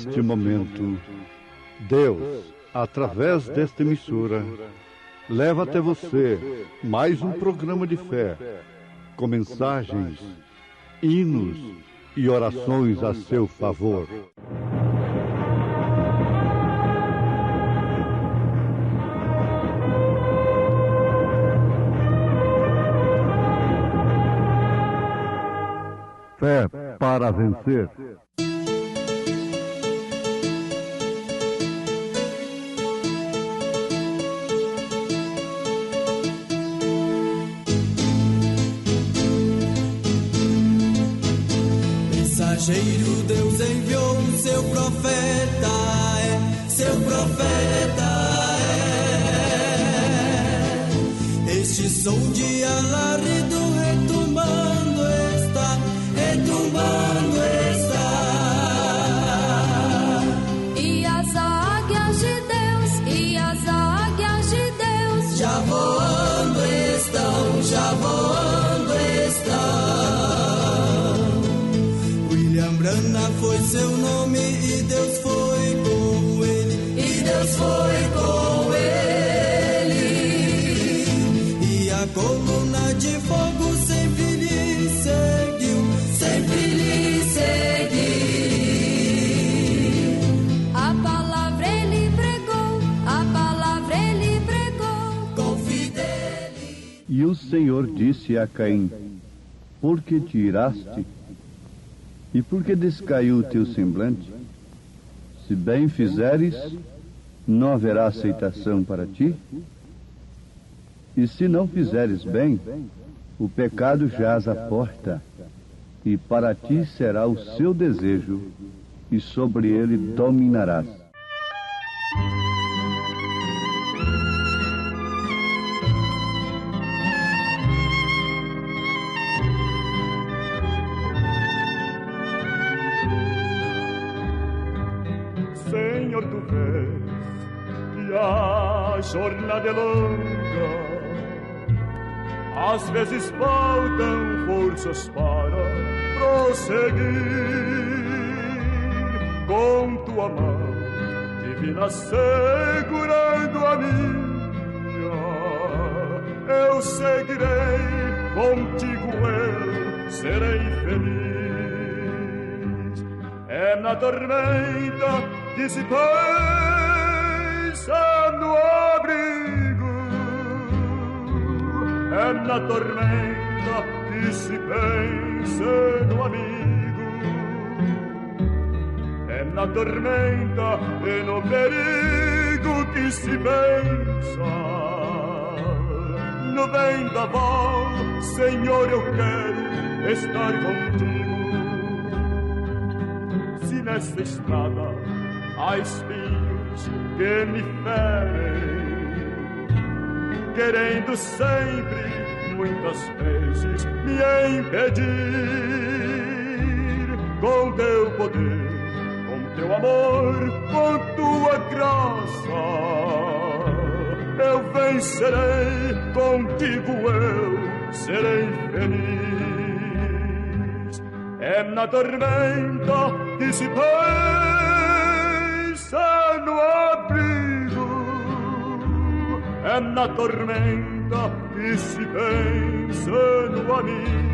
neste momento, Deus, através desta emissora, leva até você mais um programa de fé, com mensagens, hinos e orações a seu favor. Fé para vencer. Mensageiro, Deus enviou o seu profeta, seu profeta Este som de alarido retumbando está, E as águias de Deus, já voando estão. William Branham foi seu nome e Deus foi com ele, E a coluna de fogo sempre lhe seguiu. A palavra ele pregou, Com fidelidade. E o Senhor disse a Caim: por que te iraste? E por que descaiu o teu semblante? Se bem fizeres, não haverá aceitação para ti? E se não fizeres bem, o pecado jaz à porta, e para ti será o seu desejo, e sobre ele dominarás. Senhor, tu vês que a jornada é longa, às vezes faltam forças para prosseguir. Com tua mão divina segurando a minha, eu seguirei, contigo eu serei feliz. É na tormenta que se pensa no abrigo, é na tormenta que se pensa no amigo, é na tormenta e no perigo que se pensa no vendaval. Senhor, eu quero estar contigo. Se nessa estrada há espinhos que me ferem, querendo sempre, muitas vezes, me impedir, com teu poder, com teu amor, com tua graça, eu vencerei, contigo eu serei feliz. É na tormenta que se pensa no abrigo, é na tormenta que se pensa no amigo,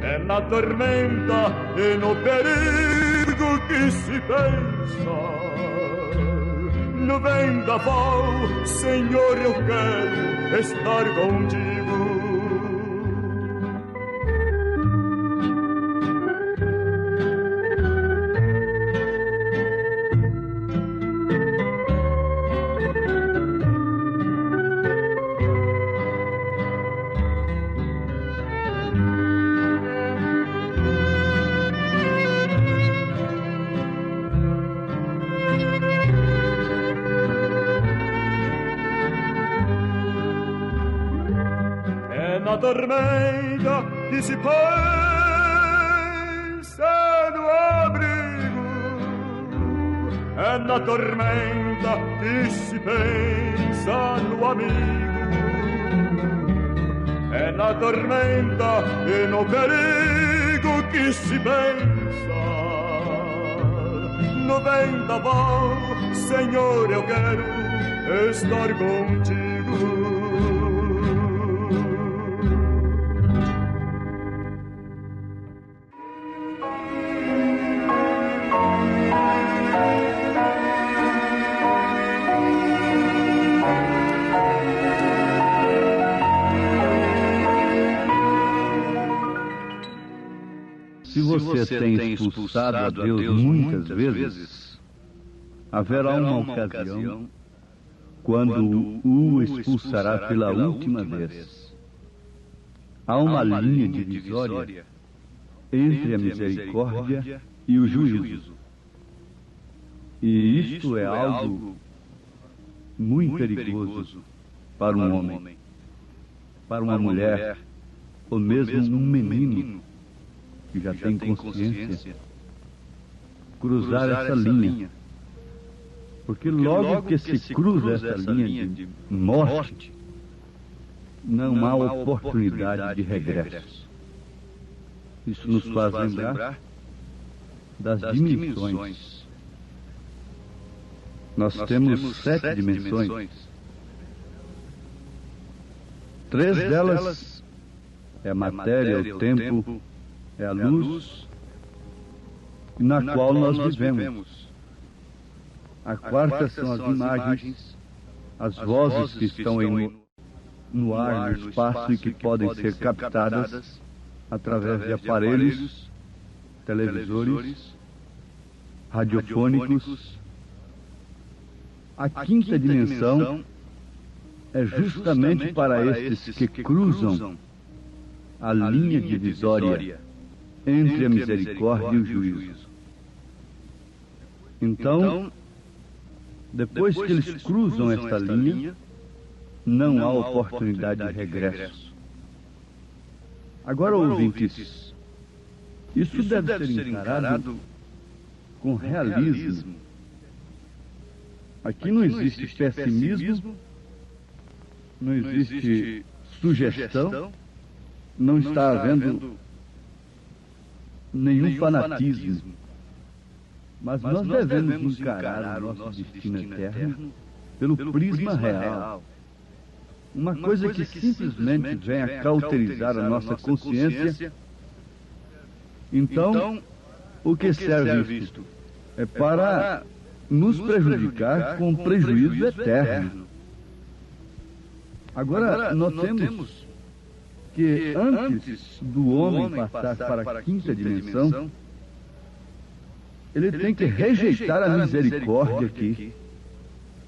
é na tormenta e no perigo que se pensa no vendaval. Senhor, eu quero estar contigo. Na tormenta que se pensa no abrigo, é na tormenta que se pensa no amigo, é na tormenta e no perigo que se pensa no vendaval, Senhor, eu quero estar contigo. Se você tem expulsado a Deus muitas vezes, haverá uma ocasião quando o expulsará pela última vez. Há uma linha divisória entre a misericórdia e o juízo. E isto é algo muito perigoso para um homem, para uma mulher, ou mesmo um menino que já tem consciência, cruzar essa linha. Porque logo que se cruza essa linha de morte, não há oportunidade de regresso. Isso nos faz lembrar das dimensões. Nós temos 7 dimensões. 3 delas é a matéria, o tempo, é a luz na qual nós vivemos. A quarta são as imagens, as vozes que estão no ar, no espaço e que podem ser captadas através de aparelhos, televisores, radiofônicos. A quinta dimensão é justamente para estes que cruzam a linha divisória entre a misericórdia e o juízo. Então, depois que eles cruzam esta linha, não há oportunidade de regresso. Agora, ouvintes, isso deve ser encarado com realismo. Aqui não existe pessimismo, não existe sugestão, não está havendo nenhum fanatismo. Mas nós devemos encarar o nosso destino eterno pelo prisma real. Uma coisa que simplesmente vem a cauterizar a nossa consciência. Então, o que serve isto? É para nos prejudicar com prejuízo eterno. Agora, notemos que antes do homem passar para a quinta dimensão, ele tem que rejeitar a misericórdia aqui.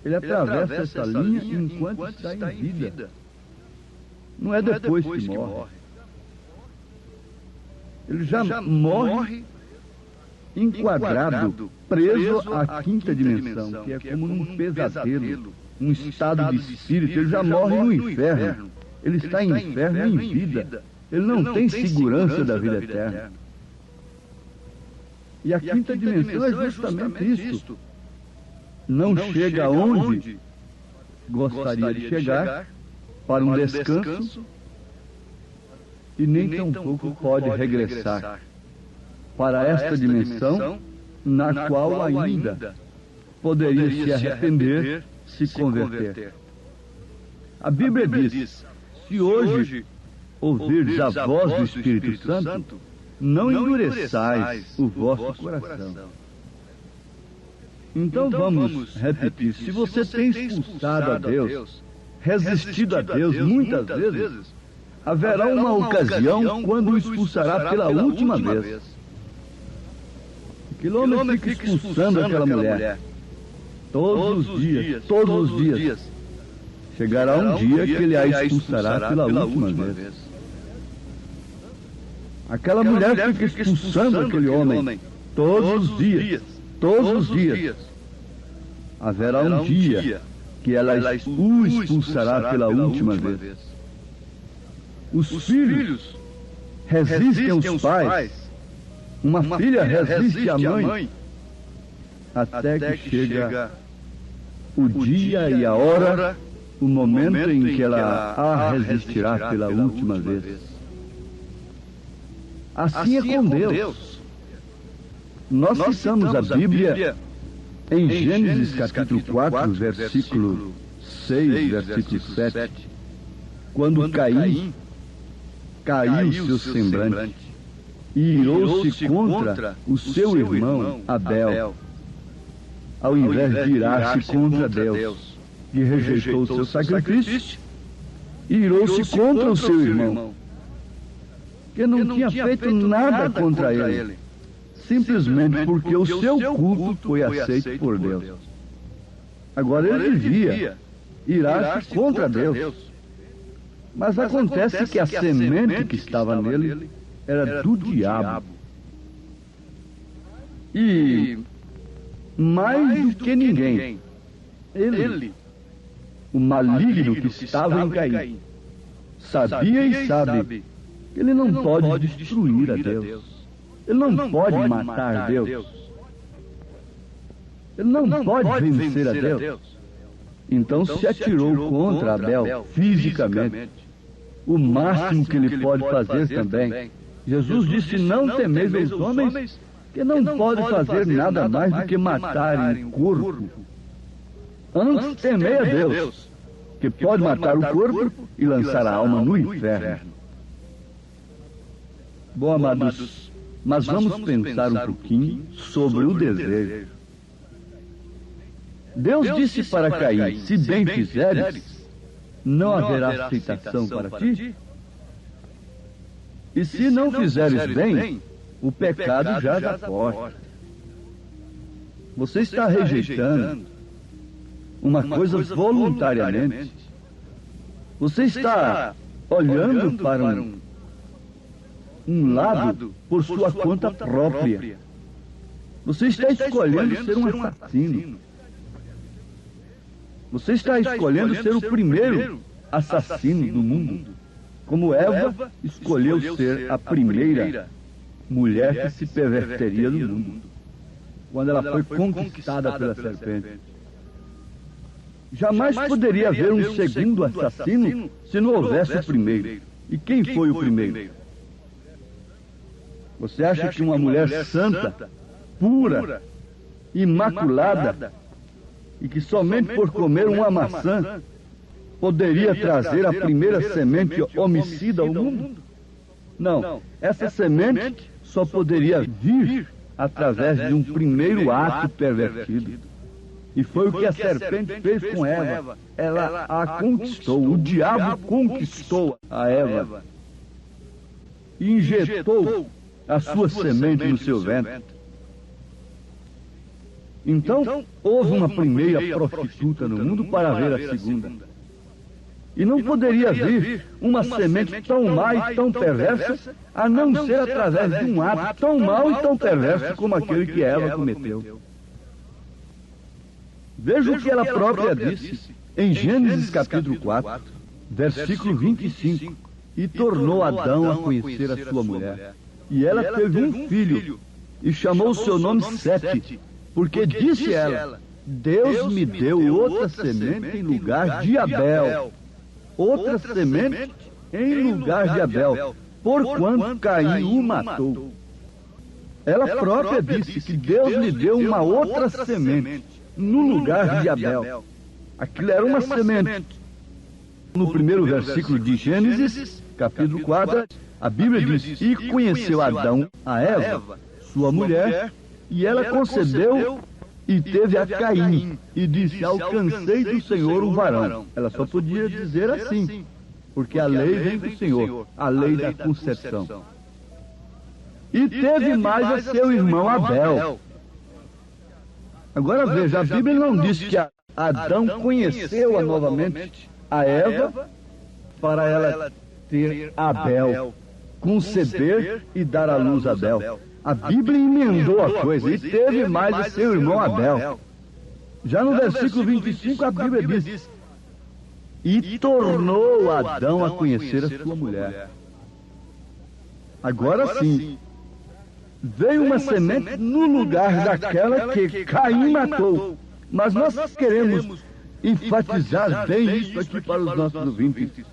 Ele atravessa essa linha enquanto está em vida. Não é depois que morre. Ele já morre enquadrado, preso à quinta dimensão, que é como num pesadelo, um estado de espírito. Ele já morre no inferno. Ele está em inferno em vida. Ele não tem segurança da vida eterna. E a quinta dimensão é justamente isto. Não chega onde gostaria de chegar para um descanso e nem tampouco pode regressar para esta dimensão na qual ainda poderia se arrepender, se converter. A Bíblia diz: se hoje ouvirdes a voz do Espírito Santo, não endureçais o vosso coração. Então vamos repetir: se você tem expulsado a Deus, resistido a Deus muitas vezes, haverá uma ocasião quando o expulsará pela última vez. Aquele homem fica expulsando aquela mulher todos os dias. Chegará um dia que ele a expulsará pela última vez. Aquela mulher fica expulsando aquele homem todos os dias. Haverá um dia que ela o expulsará pela última vez. Os filhos resistem aos pais. Uma filha resiste à mãe. Até que chega o dia e a hora, o momento em que ela a resistirá pela última vez. Assim é com Deus. Nós citamos a Bíblia Em Gênesis capítulo 4, versículo 6, versículo 7, quando Caim caiu seu semblante e irou-se contra o seu irmão Abel, ao invés de irar-se contra Deus, que rejeitou o seu sacrifício, irou-se contra o seu irmão, que não tinha feito nada contra ele, simplesmente porque o seu culto foi aceito por Deus. Agora ele devia irar-se contra Deus. Mas acontece que a semente que estava nele era do diabo. E mais do que ninguém, ele, o maligno que estava em Caim, sabia e sabe que ele não pode destruir a Deus. Ele não pode matar Deus. Ele não pode vencer a Deus. Então se atirou contra Abel fisicamente. O máximo que ele pode fazer também. Jesus disse: não temeis os homens, que não podem fazer nada mais do que matar em corpo. Antes temei a Deus, que pode matar o corpo e lançar a alma no inferno. Bom, amados, mas vamos pensar um pouquinho sobre o desejo. Deus disse para Caim: se bem fizeres, não haverá aceitação para ti. E se não fizeres bem, o pecado jaz à porta. Você está rejeitando uma coisa voluntariamente. Você está olhando para um lado por sua conta própria. Você está escolhendo ser um assassino. Você está escolhendo ser o primeiro assassino do mundo, como Eva escolheu ser a primeira mulher que se perverteria do mundo, quando ela foi conquistada pela serpente. Jamais poderia haver um segundo assassino se não houvesse o primeiro. E quem foi o primeiro? Você acha que uma mulher santa, pura, imaculada, e que somente por comer uma maçã poderia trazer a primeira semente homicida ao mundo? Não, essa semente só poderia vir através de um primeiro ato pervertido. E foi o que a serpente fez com Eva. Ela a conquistou, o diabo conquistou a Eva e injetou a sua semente no seu ventre. Então, houve uma primeira prostituta no mundo para haver a segunda. E não poderia vir uma semente tão má e tão perversa, a não ser através de um ato tão mau e tão perverso como aquele que Eva cometeu. Veja o que ela própria disse em Gênesis capítulo 4, versículo 25. E tornou Adão a conhecer a sua mulher. E ela teve um filho, e chamou o seu nome Sete, porque disse ela: Deus me deu outra semente em lugar de Abel. Outra semente em lugar de Abel, porquanto Caim o matou. Ela própria disse que Deus lhe deu uma outra semente no lugar de Abel. Aquilo era uma semente. No primeiro versículo de Gênesis, capítulo 4, a Bíblia diz: e conheceu Adão a Eva, sua mulher, e ela concebeu e teve a Caim, e disse: alcancei do Senhor um varão. Ela só podia dizer assim, porque a lei vem do Senhor, a lei da concepção. E teve mais a seu irmão Abel. Agora veja, a Bíblia não diz que Adão conheceu novamente a Eva para ela ter Abel, conceber e dar à luz a Abel. A Bíblia emendou a coisa, e teve mais a seu irmão Abel. Já no versículo 25 a Bíblia diz: e tornou Adão a conhecer a sua mulher. Agora sim, veio uma semente no lugar daquela que Caim matou. Mas nós queremos enfatizar bem isso aqui para os nossos ouvintes.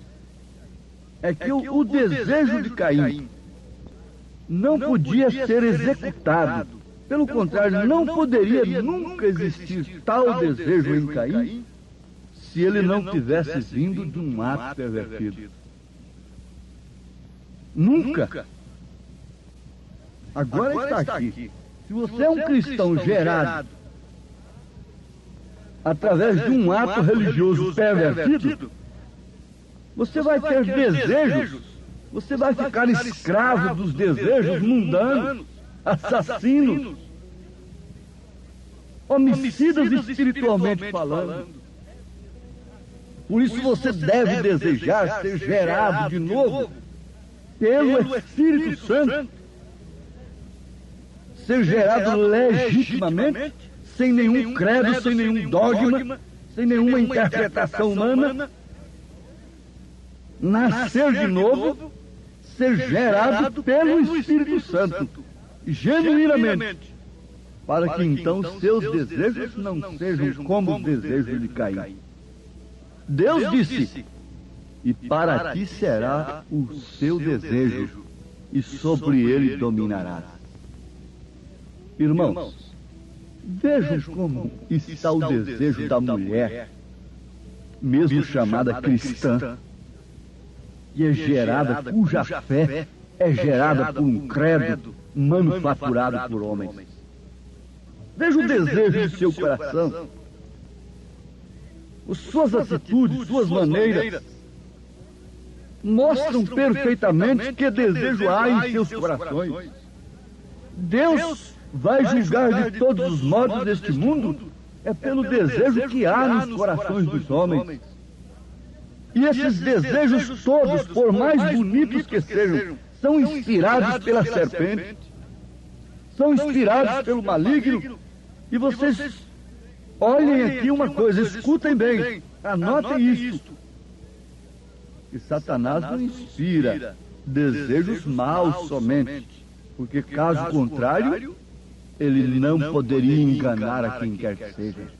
É que o desejo de Caim não podia ser executado Pelo contrário, não poderia nunca existir tal desejo em Caim se ele não tivesse vindo de um ato pervertido. Nunca. Agora está aqui. Se você é um cristão gerado através de um ato religioso pervertido, você vai ter desejos, você vai ficar escravo dos desejos mundanos, assassinos, homicidas espiritualmente falando. Por isso você deve desejar ser gerado de novo pelo Espírito Santo, ser gerado legitimamente, sem nenhum credo, sem nenhum dogma, sem nenhuma interpretação humana, nascer de novo, ser gerado pelo Espírito Santo, genuinamente, para que então seus desejos não sejam como os desejos de Caim. Deus disse: e para ti será o seu desejo, e sobre ele dominarás. Irmãos, vejam como está o desejo da mulher, mesmo chamada cristã, e é gerada, cuja fé é gerada por um credo manufaturado por homens. Veja o desejo do seu coração, suas atitudes, suas maneiras, mostram perfeitamente que desejo há em seus corações. Deus vai julgar de todos os modos deste mundo é pelo desejo que há nos corações dos homens. E esses desejos todos, por mais bonitos que sejam, são inspirados pela serpente, são inspirados pelo maligno. E vocês olhem aqui uma coisa, escutem bem, anotem isto. Que Satanás não inspira desejos maus somente, porque caso contrário, ele não poderia enganar a quem quer que seja.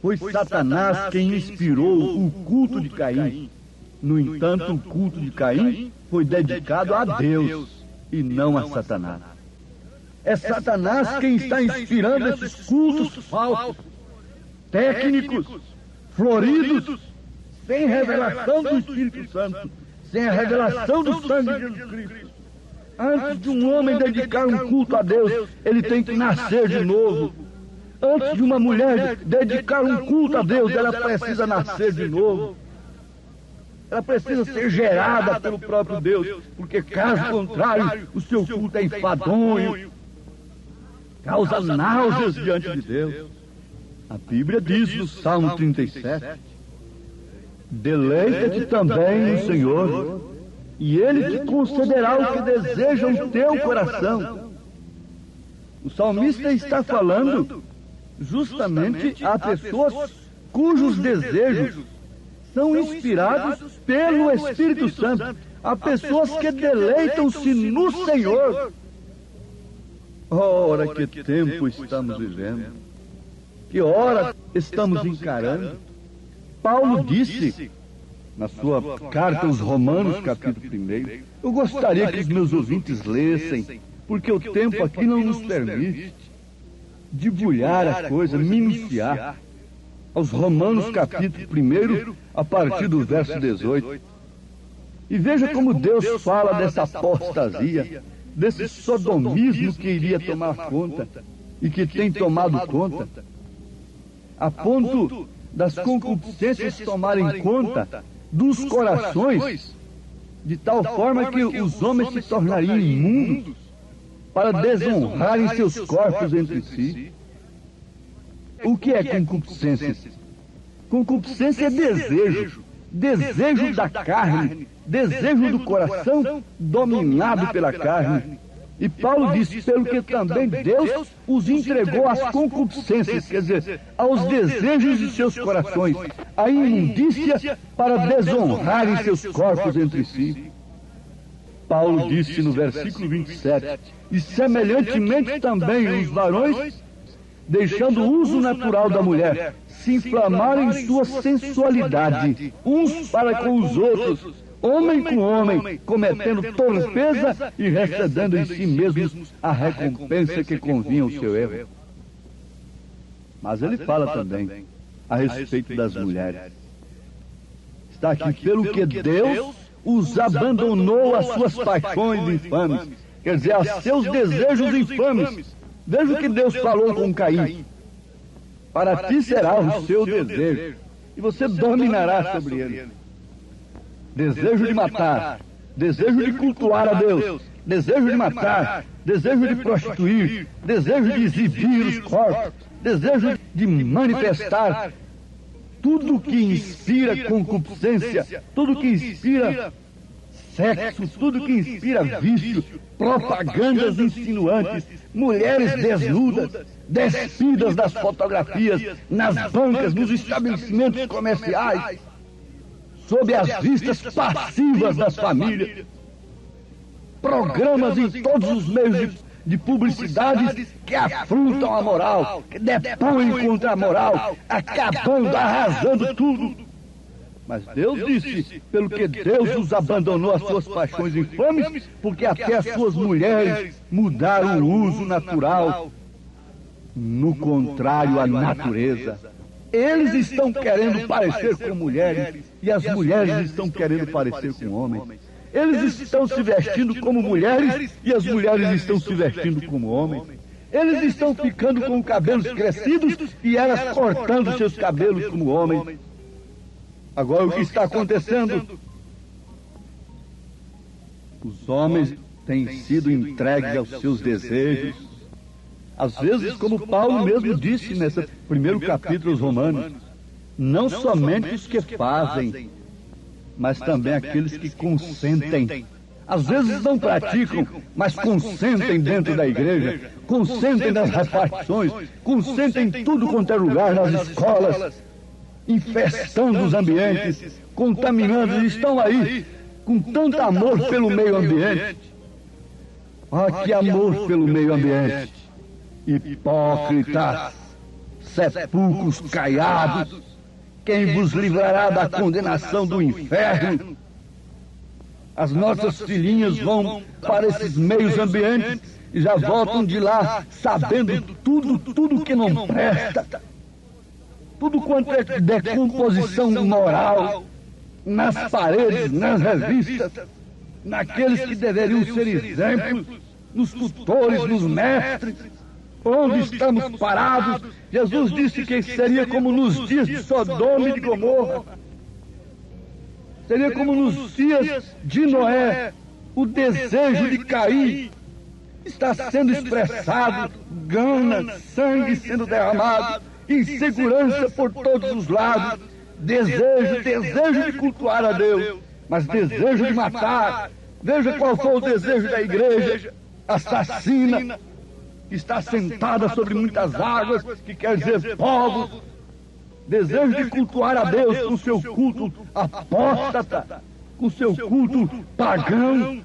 Foi Satanás quem inspirou o culto de Caim. No entanto, o culto de Caim foi dedicado a Deus e não a Satanás. É Satanás quem está inspirando esses cultos falsos, técnicos, floridos, sem revelação do Espírito Santo, sem a revelação do sangue de Jesus Cristo. Antes de um homem dedicar um culto a Deus, ele tem que nascer de novo. Antes de uma mulher dedicar um culto a Deus, ela precisa nascer de novo. Ela precisa ser gerada pelo próprio Deus, porque caso contrário, o seu culto é enfadonho, causa náuseas diante de Deus. A Bíblia diz no Salmo 37, deleita-te também no Senhor, e Ele te concederá o que deseja o teu coração. O salmista está falando justamente a pessoas cujos desejos são inspirados pelo Espírito Santo, a pessoas que deleitam-se no Senhor. Ora, que tempo estamos vivendo, que hora estamos encarando. Paulo disse na sua carta aos Romanos, capítulo 1, eu gostaria que os meus ouvintes lessem, porque o tempo aqui não nos permite debulhar a coisa, minuciar. Aos Romanos, capítulo 1, a partir do verso 18. E veja como Deus fala dessa apostasia, desse sodomismo que iria tomar conta e que tem tomado conta, a ponto das concupiscências tomarem conta dos corações, de tal forma que os homens se tornariam imundos para desonrarem seus corpos entre si. O que é concupiscência? Concupiscência é desejo, desejo da carne, desejo do coração dominado pela carne. E Paulo diz, pelo que também Deus os entregou às concupiscências, quer dizer, aos desejos de seus corações, à imundícia para desonrarem seus corpos entre si. Paulo disse no versículo 27, e semelhantemente também os varões, deixando o uso natural da mulher, se inflamarem em sua sensualidade, uns para com os outros, homem com homem, cometendo torpeza e recebendo em si mesmos a recompensa que convinha ao seu erro. Mas ele fala também a respeito das mulheres. Está aqui, pelo que Deus os abandonou às suas paixões infames, quer dizer, a seus desejos infames. Veja o que Deus falou com Caim. Para ti será o seu desejo, e você dominará sobre ele. Desejo de matar, desejo de cultuar a Deus, desejo de matar, desejo de prostituir, desejo de exibir os corpos, desejo de manifestar tudo que inspira concupiscência, tudo que inspira sexo, tudo que inspira vício, propagandas insinuantes, mulheres desnudas, despidas das fotografias, nas bancas, nos estabelecimentos comerciais, sob as vistas passivas das famílias, programas em todos os meios de publicidade que afrontam a moral, que depõem contra a moral, acabando, arrasando tudo. Mas Deus disse, pelo que Deus os abandonou às suas paixões infames, porque até as suas mulheres mudaram o uso natural, no contrário à natureza. Eles estão querendo parecer com mulheres, e as mulheres estão querendo parecer com homens. Eles estão se vestindo como mulheres, e as mulheres estão se vestindo como homens. Eles estão ficando com cabelos crescidos, e elas cortando seus cabelos como homens. Agora o que está acontecendo? Os homens têm sido entregues aos seus desejos. Às vezes, como Paulo mesmo disse nesse primeiro capítulo aos Romanos, não somente os que fazem, mas também aqueles que consentem. Às vezes não praticam, mas consentem dentro da igreja, consentem nas repartições, consentem em tudo quanto é lugar, nas escolas, infestando os ambientes, contaminando, estão aí com tanto amor pelo meio ambiente. Ah, que amor pelo meio ambiente! Hipócritas, sepulcros caiados, quem vos livrará da condenação do inferno? As nossas filhinhas vão para esses meios ambientes e já voltam de lá sabendo tudo que não presta. Tudo quanto é decomposição moral, nas paredes, nas revistas, naqueles que deveriam ser exemplos, nos tutores, nos mestres. Onde estamos parados? Jesus disse que seria como nos dias de Sodoma e de Gomorra. Seria como nos dias de Noé. O desejo de Caim está sendo expressado, gana, sangue sendo derramado, insegurança por todos os lados, desejo de cultuar a Deus, mas desejo de matar. Veja qual foi o desejo da igreja assassina, que está sentada sobre muitas águas, que quer dizer povos. Desejo de cultuar a Deus com seu culto apóstata, com seu culto pagão,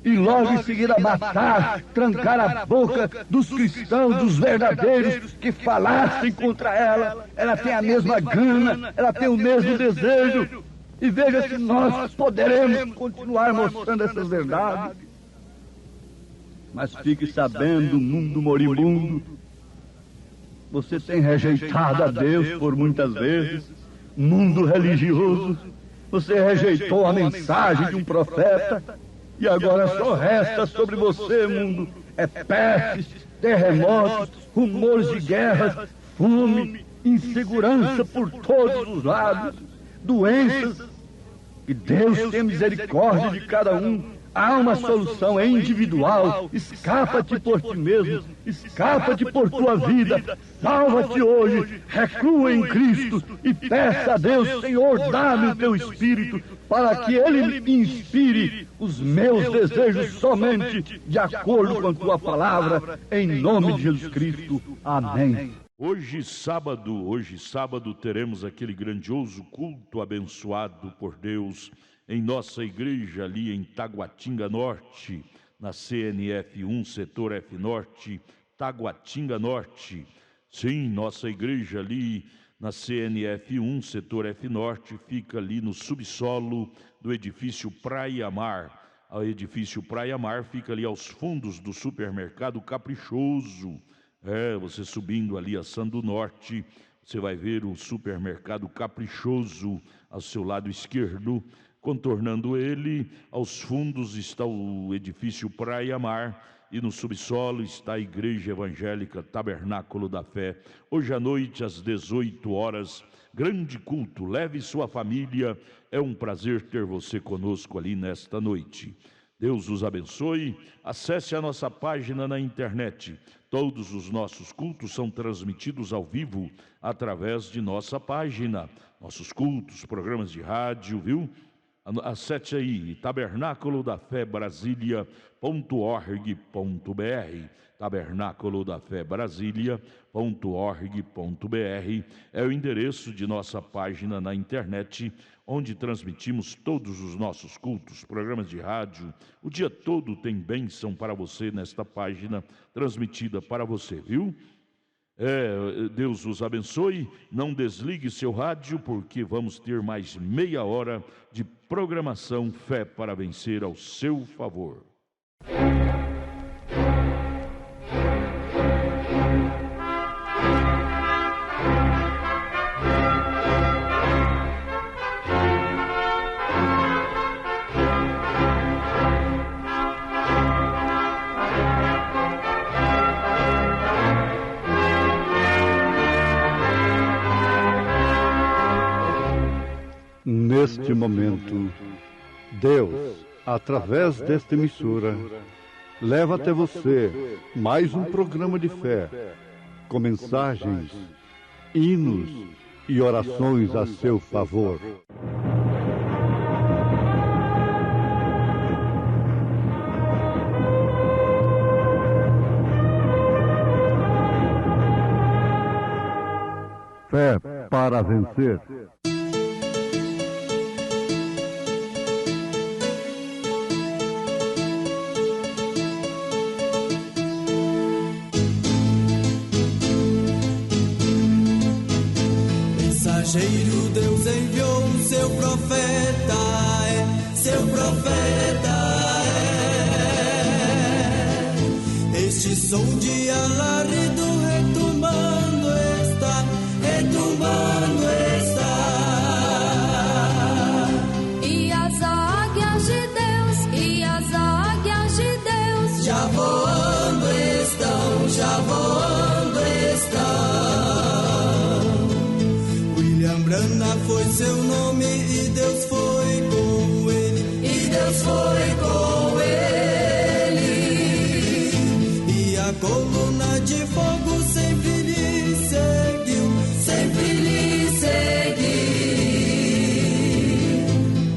e logo em seguida matar, trancar a boca dos cristãos, dos verdadeiros, que falassem contra ela. Ela tem a mesma gana, ela tem o mesmo desejo. E veja se nós poderemos continuar mostrando essas verdades. Mas fique sabendo, mundo moribundo, você tem rejeitado a Deus por muitas vezes, mundo religioso, você rejeitou a mensagem de um profeta, e agora só resta sobre você, mundo, pestes, terremotos, rumores de guerras, fome, insegurança por todos os lados, doenças. Que Deus tenha misericórdia de cada um. Há uma solução, é individual. Escapa-te por ti mesmo, escapa-te por tua vida, salva-te hoje, recua em Cristo e peça a Deus: Senhor, dá-me o teu Espírito, para que Ele me inspire os meus desejos somente de acordo com a tua palavra, em nome de Jesus Cristo. Amém. Hoje sábado, teremos aquele grandioso culto abençoado por Deus em nossa igreja ali em Taguatinga Norte, na CNF 1, setor F Norte, Taguatinga Norte. Sim, nossa igreja ali na CNF 1, setor F Norte, fica ali no subsolo do edifício Praia Mar. O edifício Praia Mar fica ali aos fundos do supermercado Caprichoso. Você subindo ali a Sando Norte, você vai ver o supermercado Caprichoso ao seu lado esquerdo. Contornando ele, aos fundos está o edifício Praia Mar e no subsolo está a Igreja Evangélica Tabernáculo da Fé. Hoje à noite, às 18 horas, grande culto. Leve sua família. É um prazer ter você conosco ali nesta noite. Deus os abençoe. Acesse a nossa página na internet. Todos os nossos cultos são transmitidos ao vivo através de nossa página. Nossos cultos, programas de rádio, viu? Acesse aí, tabernaculodafebrasilia.org.br. tabernaculodafebrasilia.org.br é o endereço de nossa página na internet, onde transmitimos todos os nossos cultos, programas de rádio. O dia todo tem bênção para você nesta página transmitida para você, viu? Deus os abençoe. Não desligue seu rádio, porque vamos ter mais meia hora de programação Fé para Vencer ao seu favor. Neste momento, Deus, através desta emissora, leva até você mais um programa de fé, com mensagens, hinos e orações a seu favor. Fé para vencer. Mensageiro Deus enviou seu profeta, seu profeta Este som de alarido retumbando está, E as águias de Deus, e as águias de Deus já voando estão, William Branham foi seu nome e Deus foi com ele, E a coluna de fogo sempre lhe seguiu,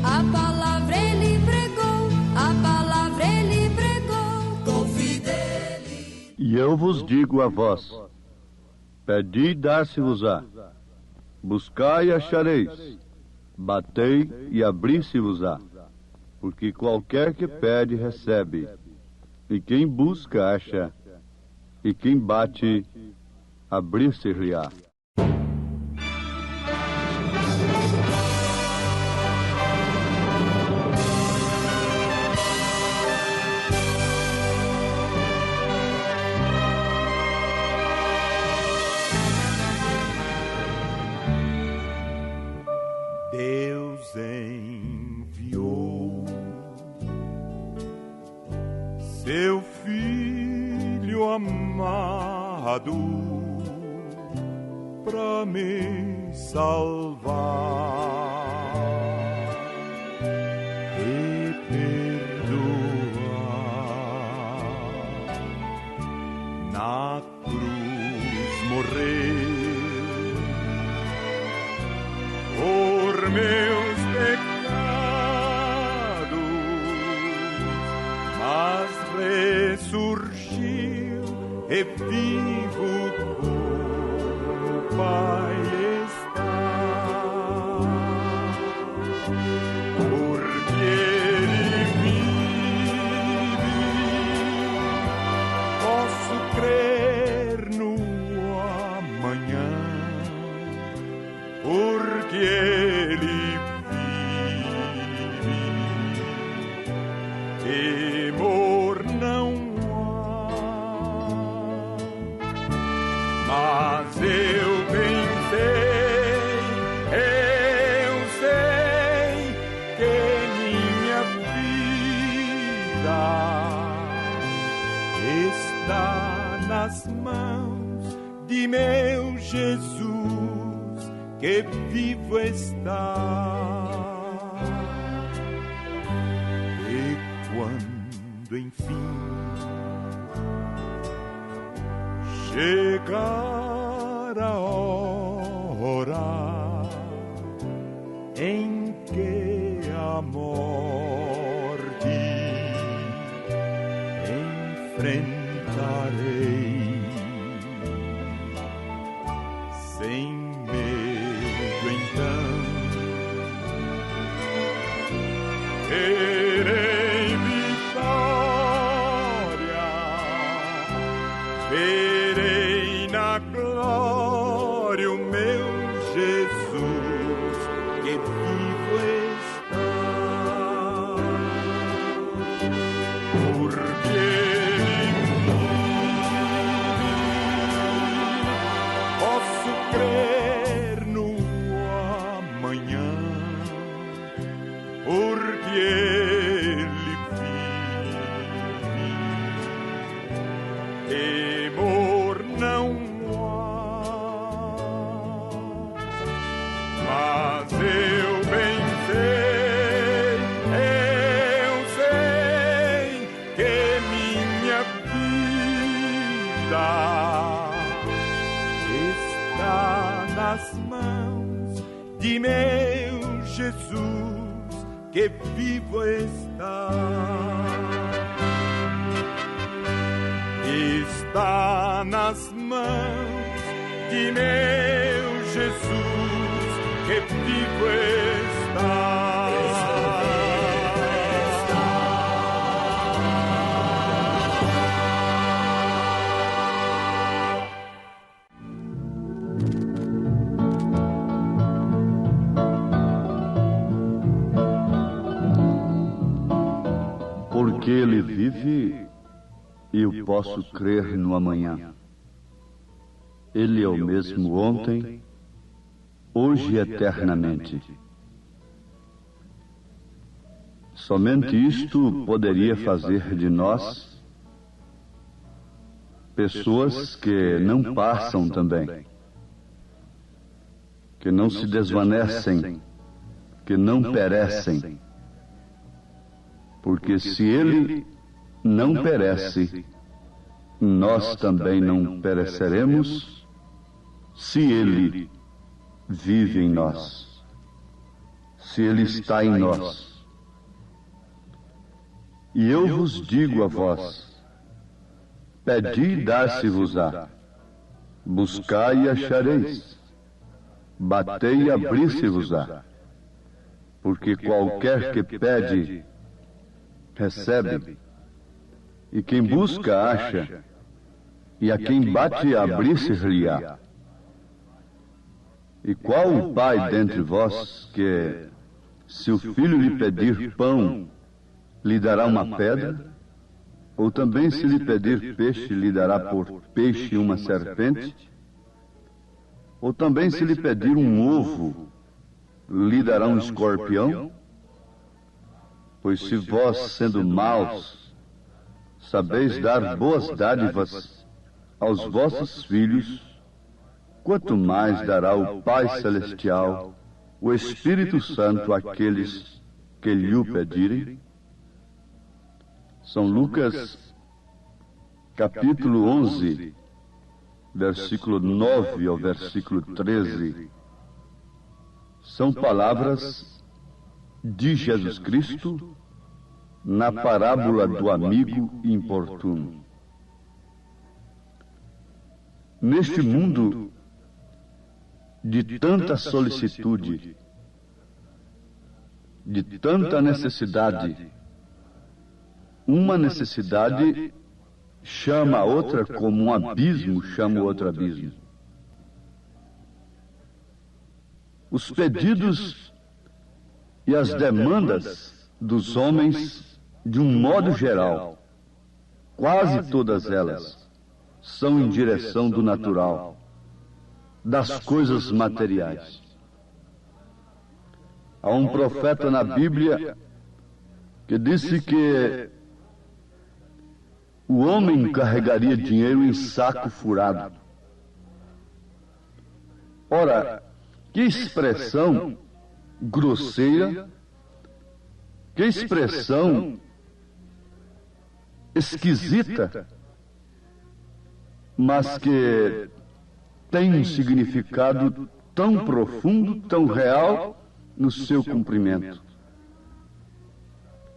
A palavra ele pregou, com fidelidade. E eu vos digo a vós: pedi e dar-se-vos-á, buscai e achareis, batei e abrir-se-vos-á, porque qualquer que pede recebe, e quem busca acha, e quem bate abrir-se-lhe-á. Deus enviou seu Filho amado pra me salvar e perdoar. Na cruz morreu por meus pecados, mas ressurgiu e vivo com o Pai está, porque Ele vive, posso crer no amanhã. mãos de meu Jesus, que vivo está. E quando enfim chegar a hora em que a morte enfrentarei, sem medo então terei vitória, verei na glória o meu Jesus, que vivo está. Porque posso crer no amanhã, porque Ele vive, temor não há. Mas eu bem sei que minha vida está nas mãos de meu Jesus, que vivo está. Está nas mãos de meu Jesus, que vivo está. Porque Ele vive, eu posso crer no amanhã. Ele é o mesmo ontem, hoje e eternamente. Somente isto poderia fazer de nós pessoas que não passam também, que não se desvanecem, que não perecem. Porque se Ele não perece, nós também não pereceremos, se Ele vive em nós, se Ele está em nós. E eu vos digo a vós: pedi e dar-se-vos-á, buscai e achareis, batei e abrir-se-vos-á. Porque qualquer que pede, recebe, e quem busca, acha, e a quem bate, abrir-se-lhe-á. E qual o pai dentre vós que, se o filho lhe pedir pão, lhe dará uma pedra? Ou também, se lhe pedir peixe, lhe dará por peixe uma serpente? Ou também, se lhe pedir um ovo, lhe dará um escorpião? Pois se vós, sendo maus, sabeis dar boas dádivas aos vossos filhos, quanto mais dará o Pai Celestial, o Espírito Santo, àqueles que lhe o pedirem? São Lucas, capítulo 11, versículo 9 ao versículo 13. São palavras de Jesus Cristo na parábola do amigo importuno. Neste mundo de tanta solicitude, de tanta necessidade, uma necessidade chama a outra, como um abismo chama o outro abismo. Os pedidos e as demandas dos homens, de um modo geral, quase todas elas, são em direção do natural, das coisas materiais. Há um profeta na Bíblia que disse que o homem carregaria dinheiro em saco furado. Ora, que expressão grosseira, que expressão esquisita, mas que tem um significado tão profundo, tão real no seu cumprimento.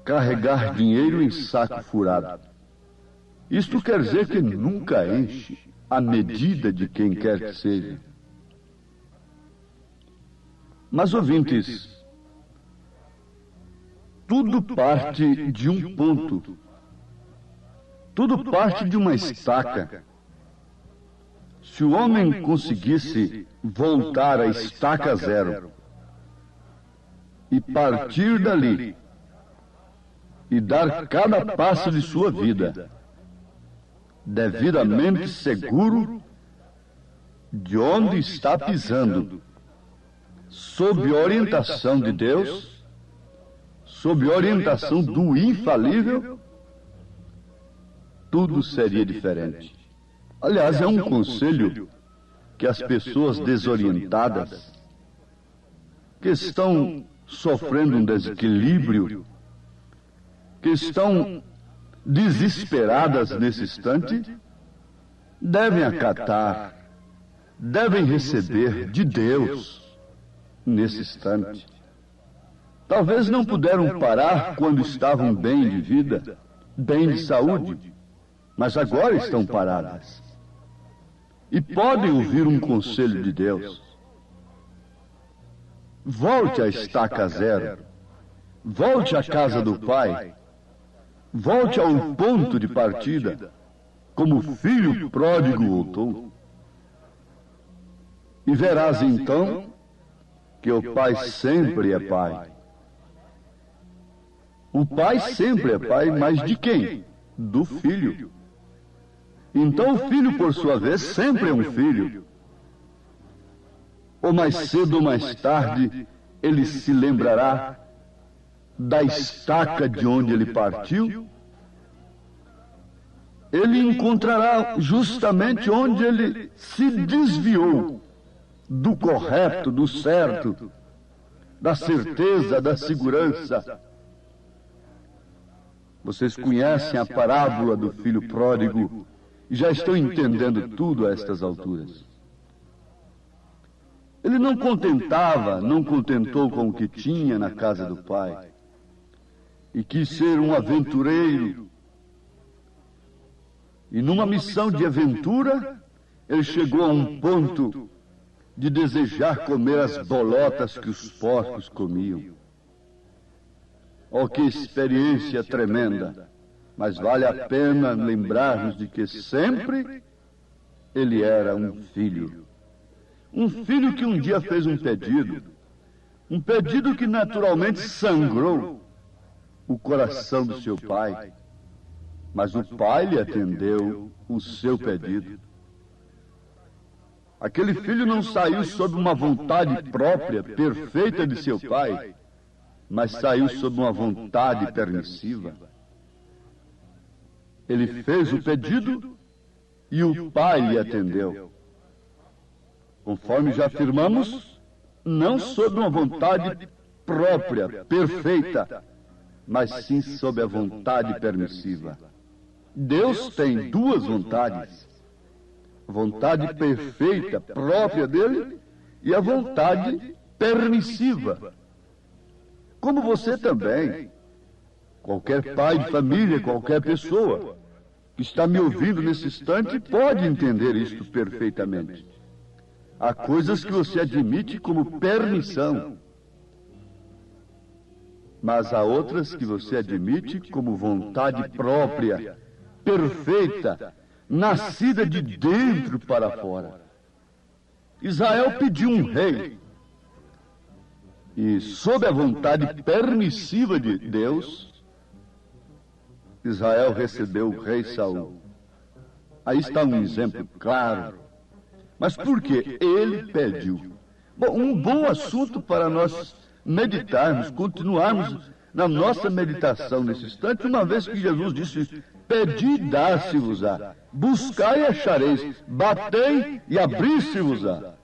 Carregar dinheiro em saco furado. Isto quer dizer que nunca enche a medida de quem quer que seja. Mas, ouvintes, tudo parte de um ponto. Tudo parte de uma estaca. Se o homem conseguisse voltar à estaca zero e partir dali e dar cada passo de sua vida devidamente seguro de onde está pisando, sob orientação de Deus, sob orientação do infalível, tudo seria diferente. Aliás, é um conselho que as pessoas desorientadas, que estão sofrendo um desequilíbrio, que estão desesperadas nesse instante, devem acatar, devem receber de Deus nesse instante. Talvez não puderam parar quando estavam bem de vida, bem de saúde, mas agora estão paradas. E podem ouvir um conselho de Deus. Volte à estaca zero. Volte à casa do Pai. Volte ao ponto de partida, como o filho pródigo voltou. E verás então que o Pai sempre é Pai. O Pai sempre é Pai, mas de quem? Do Filho. Então o Filho, por sua vez, sempre é um filho. Ou mais cedo ou mais tarde, ele se lembrará da estaca de onde ele partiu. Ele encontrará justamente onde ele se desviou do correto, do certo, da certeza, da segurança. Vocês conhecem a parábola do filho pródigo e já estão entendendo tudo a estas alturas. Ele não contentou com o que tinha na casa do pai e quis ser um aventureiro. E numa missão de aventura, ele chegou a um ponto de desejar comer as bolotas que os porcos comiam. Oh, que experiência tremenda! Mas vale a pena lembrar-nos de que sempre ele era um filho. Um filho que um dia fez um pedido que naturalmente sangrou o coração do seu pai. Mas o pai lhe atendeu o seu pedido. Aquele filho não saiu sob uma vontade própria, perfeita de seu pai, mas saiu sob uma vontade permissiva. Ele fez o pedido e o pai lhe atendeu. Conforme já afirmamos, não sob uma vontade própria, perfeita, mas sim sob a vontade permissiva. Deus tem duas vontades: a vontade perfeita, própria dele, e a vontade permissiva. Como você também, qualquer pai de família, qualquer pessoa que está me ouvindo nesse instante pode entender isto perfeitamente. Há coisas que você admite como permissão, mas há outras que você admite como vontade própria, perfeita, nascida de dentro para fora. Israel pediu um rei, e sob a vontade permissiva de Deus, Israel recebeu o rei Saul. Aí está um exemplo claro. Mas por que ele pediu? Bom, um bom assunto para nós meditarmos, continuarmos na nossa meditação nesse instante, uma vez que Jesus disse: pedi, dá-se-vos-á, buscai e achareis, batei e abri-se-vos-á.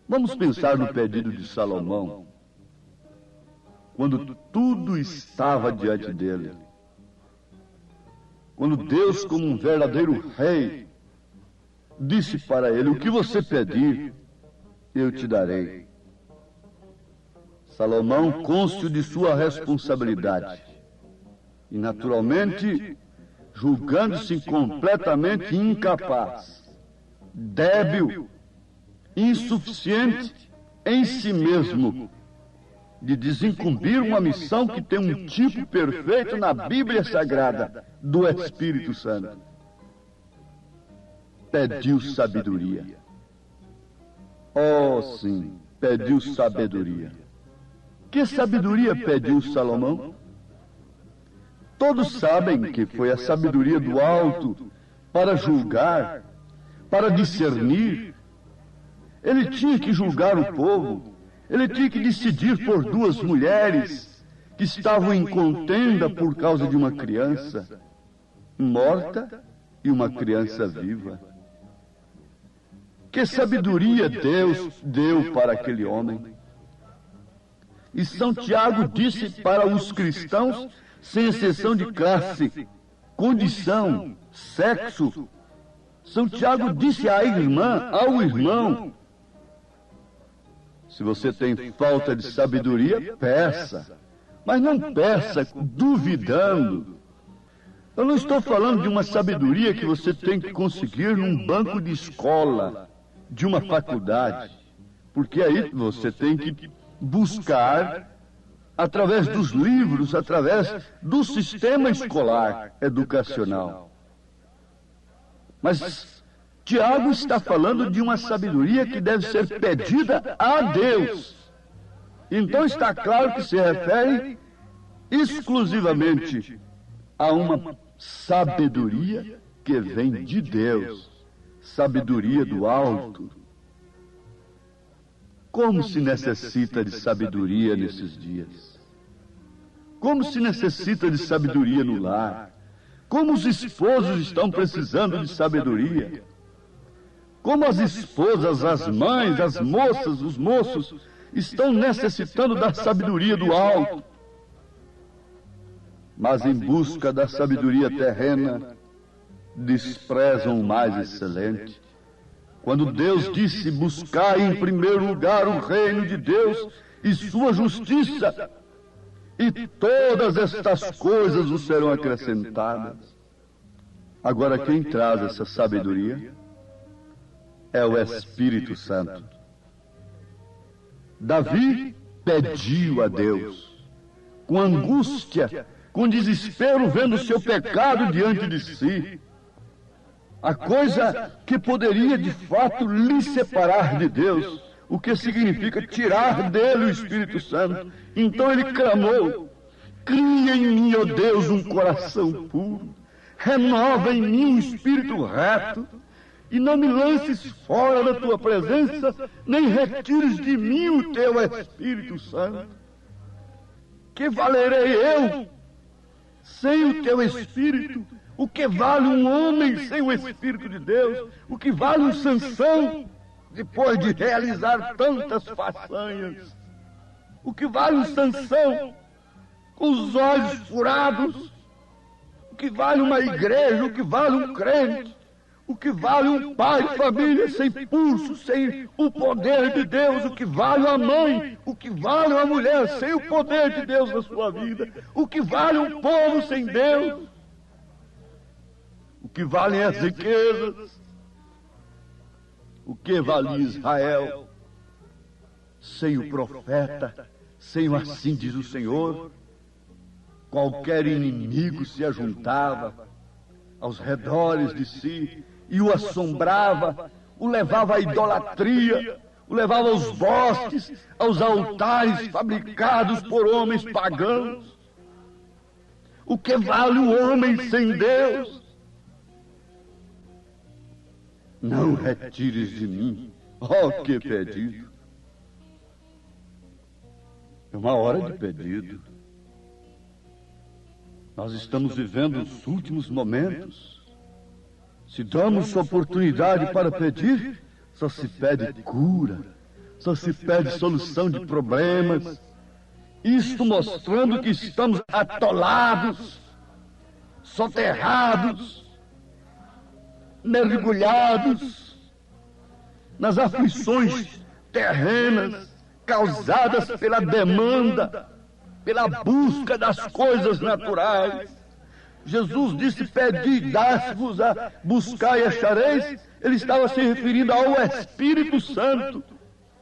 Vamos pensar no pedido de Salomão, quando tudo estava diante dele. Quando Deus, como um verdadeiro rei, disse para ele: o que você pedir, eu te darei. Salomão, cônscio de sua responsabilidade, e naturalmente, julgando-se completamente incapaz, débil, insuficiente em si mesmo, de desincumbir uma missão que tem um tipo perfeito na Bíblia Sagrada, do Espírito Santo. Pediu sabedoria. Oh, sim, pediu sabedoria. Que sabedoria pediu Salomão? Todos sabem que foi a sabedoria do alto para julgar, para discernir. Ele tinha que julgar o povo. Ele tinha que decidir por duas mulheres que estavam em contenda por causa de uma criança morta e uma criança viva. Que sabedoria Deus deu para aquele homem. E São Tiago disse para os cristãos, sem exceção de classe, condição, sexo. São Tiago disse à irmã, ao irmão: se você tem falta de sabedoria, peça. Mas não peça duvidando. Eu não estou falando de uma sabedoria que você tem que conseguir num banco de escola, de uma faculdade. Porque aí você tem que buscar através dos livros, através do sistema escolar educacional. Mas Tiago está falando de uma sabedoria que deve ser pedida a Deus. Então está claro que se refere exclusivamente a uma sabedoria que vem de Deus, sabedoria do alto. Como se necessita de sabedoria nesses dias? Como se necessita de sabedoria no lar? Como os esposos estão precisando de sabedoria? Como as esposas, as mães, as moças, os moços estão necessitando da sabedoria do alto. Mas em busca da sabedoria terrena, desprezam o mais excelente. Quando Deus disse: buscai em primeiro lugar o reino de Deus e sua justiça, e todas estas coisas vos serão acrescentadas. Agora, quem traz essa sabedoria é o Espírito Santo. Davi pediu a Deus, com angústia, com desespero, vendo seu pecado diante de si, a coisa que poderia de fato lhe separar de Deus, o que significa tirar dele o Espírito Santo. Então ele clamou: cria em mim, ó Deus, um coração puro, renova em mim um espírito reto, e não me lances fora da tua presença, nem retires de mim o teu Espírito Santo. Que valerei eu sem o teu Espírito? O que vale um homem sem o Espírito de Deus? O que vale um Sansão depois de realizar tantas façanhas? O que vale um Sansão com os olhos furados? O que vale uma igreja? O que vale um crente? O que vale um pai de família sem pulso, sem o poder de Deus? O que vale uma mãe? O que vale uma mulher sem o poder de Deus na sua vida? O que vale um povo sem Deus? O que valem as riquezas? O que vale Israel sem o profeta, sem o assim diz o Senhor? Qualquer inimigo se ajuntava aos redores de si e o assombrava, o levava à idolatria, o levava aos bosques, aos altares fabricados por homens pagãos. O que vale o homem sem Deus? Não retires de mim, ó que pedido. É uma hora de pedido. Nós estamos vivendo os últimos momentos. Se damos oportunidade para pedir, só se pede cura, só se pede solução de problemas. Isto mostrando que estamos atolados, soterrados, mergulhados nas aflições terrenas causadas pela demanda, pela busca das coisas naturais. Jesus disse: pedi, dá-se-vos, buscar e achareis. Ele estava se referindo ao Espírito Santo,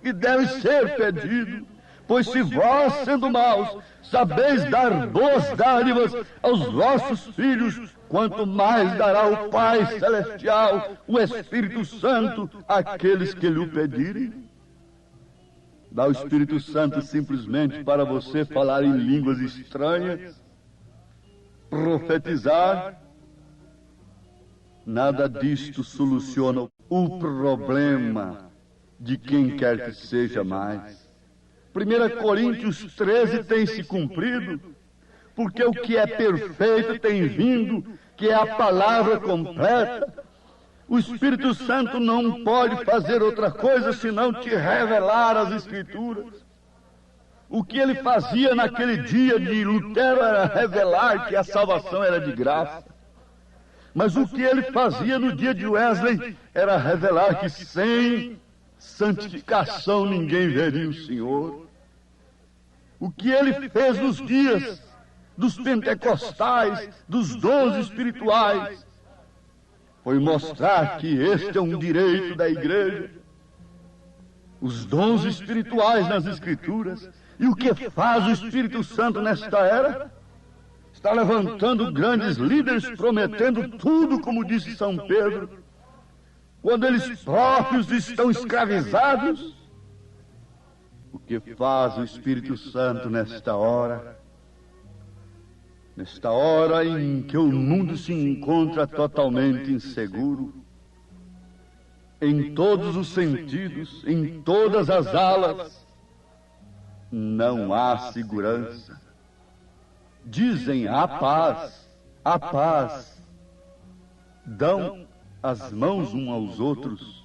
que deve ser pedido. Pois se vós, sendo maus, sabeis dar boas dádivas aos vossos filhos, quanto mais dará o Pai Celestial, o Espírito Santo, àqueles que lhe o pedirem. Dá o Espírito Santo simplesmente para você falar em línguas estranhas, profetizar. Nada disto soluciona o problema de quem quer que seja mais. 1 Coríntios 13 tem se cumprido, porque o que é perfeito tem vindo, que é a palavra completa. O Espírito Santo não pode fazer outra coisa senão te revelar as Escrituras. O que ele fazia naquele dia de Lutero era revelar que a salvação era de graça. Mas o que ele fazia no dia de Wesley era revelar que sem santificação ninguém veria o Senhor. O que ele fez nos dias dos pentecostais, dos dons espirituais, foi mostrar que este é um direito da igreja. Os dons espirituais nas Escrituras. E o que faz o Espírito Santo nesta era? Está levantando grandes líderes, prometendo tudo, como disse São Pedro, quando eles próprios estão escravizados. O que faz o Espírito Santo nesta hora? Nesta hora em que o mundo se encontra totalmente inseguro, em todos os sentidos, em todas as alas, não há segurança. Dizem a paz, dão as mãos uns aos outros.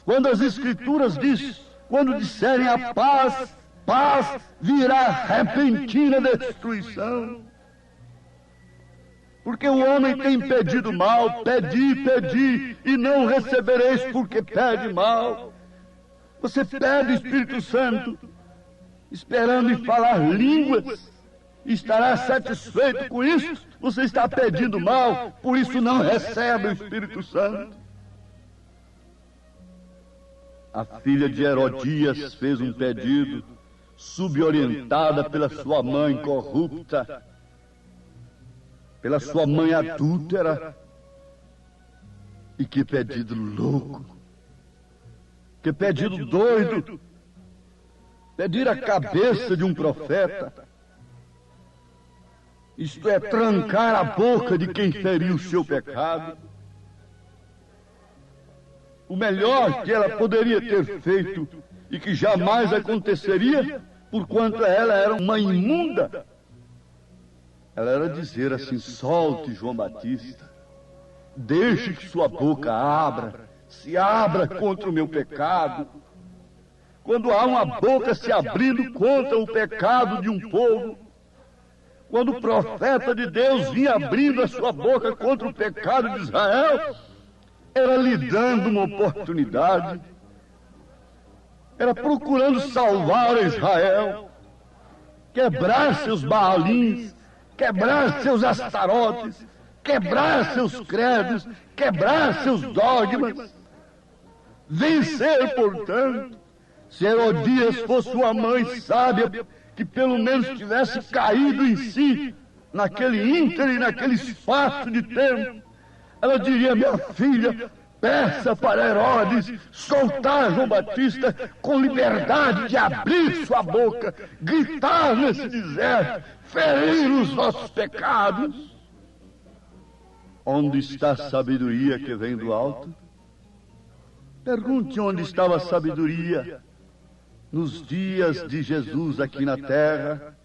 Quando as Escrituras dizem, quando disserem a paz, paz, virá repentina destruição. Porque o homem tem pedido mal, pedi, e não recebereis porque pede mal. Você pede o Espírito Santo, esperando em falar línguas, estará satisfeito com isso? Você está pedindo mal, por isso não recebe o Espírito Santo. A filha de Herodias fez um pedido, suborientada pela sua mãe corrupta, pela sua mãe adúltera. E que pedido louco, que pedido doido, pedir a cabeça de um profeta. Isto é, trancar a boca de quem feriu o seu pecado. O melhor que ela poderia ter feito, e que jamais aconteceria, porquanto ela era uma imunda, ela era dizer assim: solte João Batista, deixe que sua boca se abra contra o meu pecado. Quando há uma boca se abrindo contra o pecado de um povo, quando o profeta de Deus vinha abrindo a sua boca contra o pecado de Israel, era lhe dando uma oportunidade, era procurando salvar Israel, quebrar seus Baalins, quebrar seus Astarotes, quebrar seus credos, quebrar seus dogmas, vencer, portanto. Se Herodias fosse uma mãe sábia, que pelo menos tivesse caído em si, naquele ínterim, naquele espaço de tempo, ela diria: minha filha, peça para Herodes soltar João Batista com liberdade de abrir sua boca, gritar nesse deserto, ferir os nossos pecados. Onde está a sabedoria que vem do alto? Pergunte onde estava a sabedoria nos dias de Jesus aqui na terra,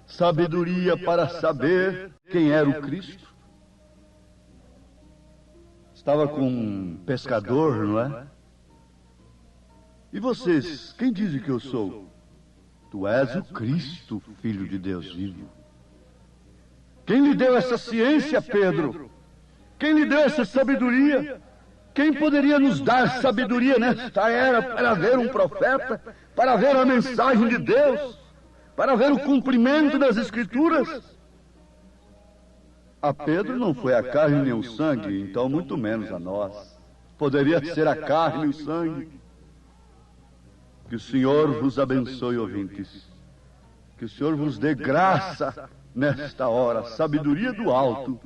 sabedoria para saber quem era o Cristo? Estava com um pescador, não é? E vocês, quem dizem que eu sou? Tu és o Cristo, Filho de Deus vivo. Quem lhe deu essa ciência, Pedro? Quem lhe deu essa sabedoria? Quem poderia nos dar sabedoria nesta era para ver um profeta, para ver a mensagem de Deus, para ver o cumprimento das Escrituras? A Pedro não foi a carne nem o sangue, então muito menos a nós. Poderia ser a carne e o sangue. Que o Senhor vos abençoe, ouvintes. Que o Senhor vos dê graça nesta hora, sabedoria do alto,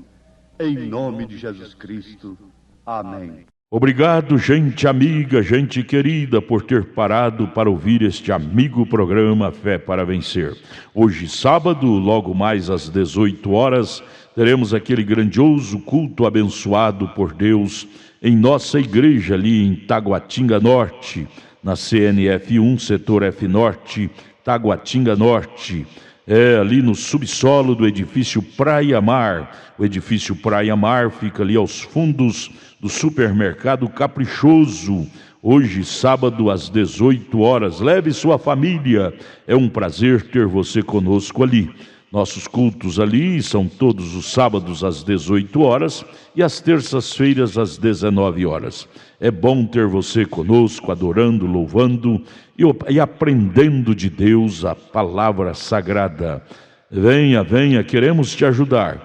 em nome de Jesus Cristo. Amém. Obrigado, gente amiga, gente querida, por ter parado para ouvir este amigo programa Fé para Vencer. Hoje, sábado, logo mais às 18 horas, teremos aquele grandioso culto abençoado por Deus em nossa igreja ali em Taguatinga Norte, na CNF 1, setor F Norte, Taguatinga Norte. Ali no subsolo do edifício Praia Mar. O edifício Praia Mar fica ali aos fundos do supermercado Caprichoso. Hoje, sábado, às 18 horas. Leve sua família. É um prazer ter você conosco ali. Nossos cultos ali são todos os sábados às 18 horas e às terças-feiras às 19 horas. É bom ter você conosco, adorando, louvando e aprendendo de Deus a palavra sagrada. Venha, venha, queremos te ajudar.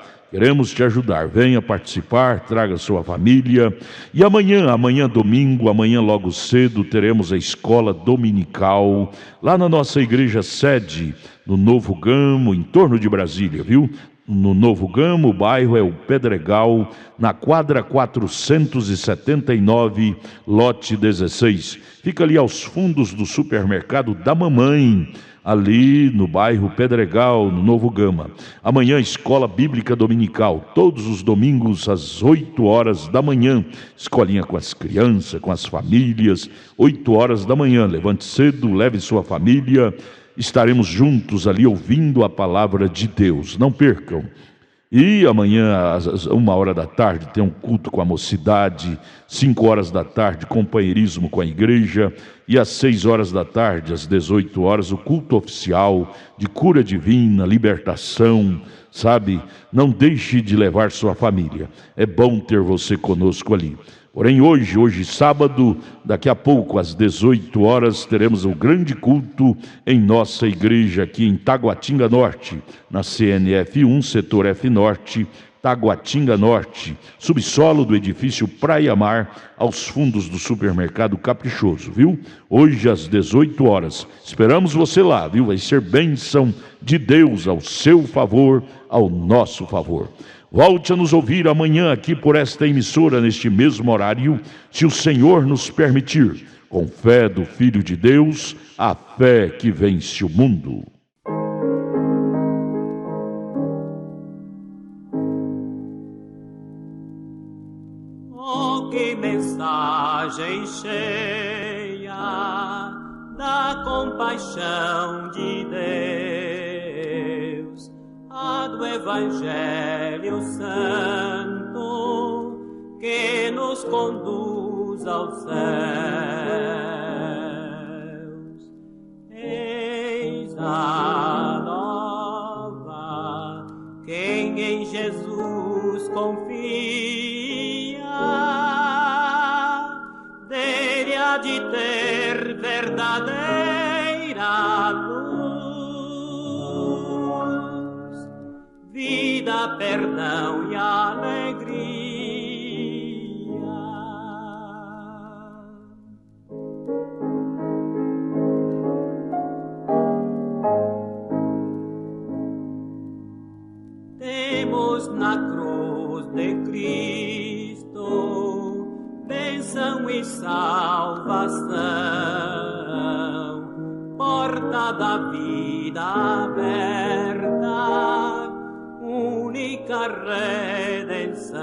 Venha participar, traga sua família. E amanhã domingo, amanhã logo cedo, teremos a escola dominical lá na nossa igreja sede, no Novo Gamo, em torno de Brasília, viu? No Novo Gamo, o bairro é o Pedregal, na quadra 479, lote 16. Fica ali aos fundos do supermercado da Mamãe, ali no bairro Pedregal, no Novo Gama. Amanhã, escola bíblica dominical, todos os domingos às 8 horas da manhã. Escolinha com as crianças, com as famílias, 8 horas da manhã. Levante cedo, leve sua família. Estaremos juntos ali ouvindo a palavra de Deus. Não percam. E amanhã, às 1 hora da tarde, tem um culto com a mocidade. 5 horas da tarde, companheirismo com a igreja. E às 6 horas da tarde, às 18 horas, o culto oficial de cura divina, libertação, sabe? Não deixe de levar sua família. É bom ter você conosco ali. Porém, hoje sábado, daqui a pouco, às 18 horas, teremos um grande culto em nossa igreja aqui em Taguatinga Norte, na CNF 1, setor F Norte, Taguatinga Norte, subsolo do edifício Praia Mar, aos fundos do supermercado Caprichoso, viu? Hoje, às 18 horas. Esperamos você lá, viu? Vai ser bênção de Deus ao seu favor, ao nosso favor. Volte a nos ouvir amanhã aqui por esta emissora, neste mesmo horário, se o Senhor nos permitir, com fé do Filho de Deus, a fé que vence o mundo. Oh, que mensagem cheia da compaixão de Deus, a do Evangelho Santo, que nos conduz aos céus. Eis a nova, quem em Jesus confia, dele há de ter verdadeira luz, vida, perdão e alegria. Temos na cruz de Cristo bênção e salvação, porta da vida aberta, única redenção.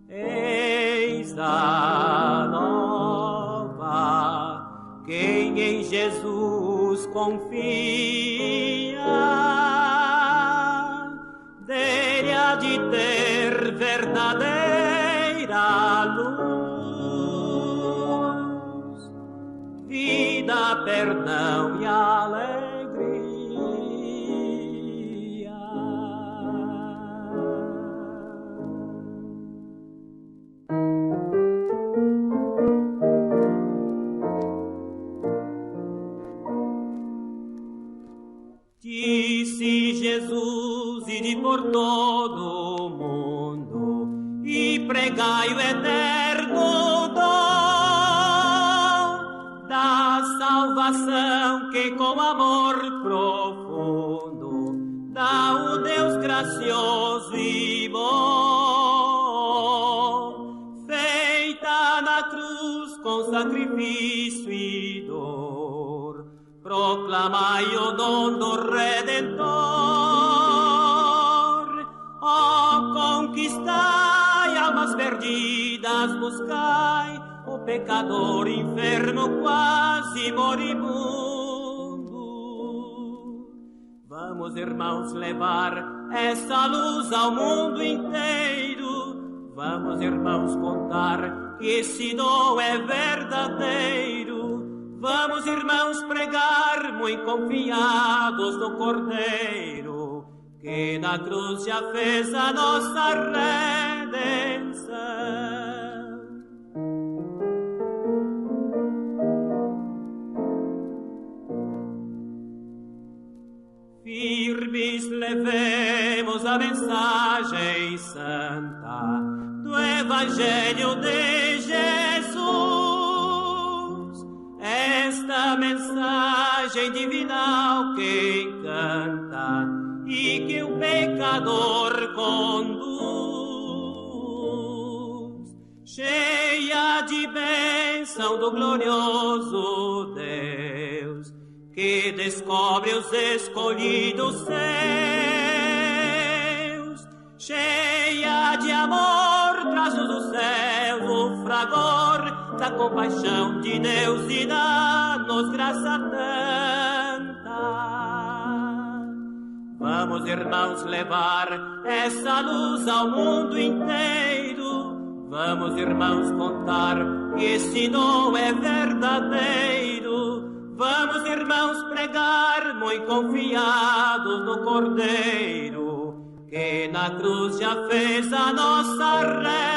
Eis a nova, em Jesus confia, dele há de ter verdadeira luz, vida, perdão e alegria. Disse Jesus, ide por todo o mundo e pregai o eterno dom da salvação que com amor profundo dá o Deus gracioso e bom, feita na cruz com sacrifício e dor. Proclamai o dom do Redentor, conquistai almas perdidas, buscai o pecador enfermo quase moribundo. Vamos, irmãos, levar essa luz ao mundo inteiro. Vamos, irmãos, contar que esse dom é verdadeiro. Vamos, irmãos, pregar muito confiados no Cordeiro, que na cruz já fez a nossa redenção. Firmes levemos a mensagem santa do Evangelho de Jesus. Esta mensagem divinal que encanta e que o pecador conduz, cheia de bênção do glorioso Deus, que descobre os escolhidos seus, cheia de amor, traz-nos do céu o fragor da compaixão de Deus e dá-nos graça tanta. Vamos, irmãos, levar essa luz ao mundo inteiro. Vamos, irmãos, contar que esse dom é verdadeiro. Vamos, irmãos, pregar muito confiados no Cordeiro, que na cruz já fez a nossa redenção.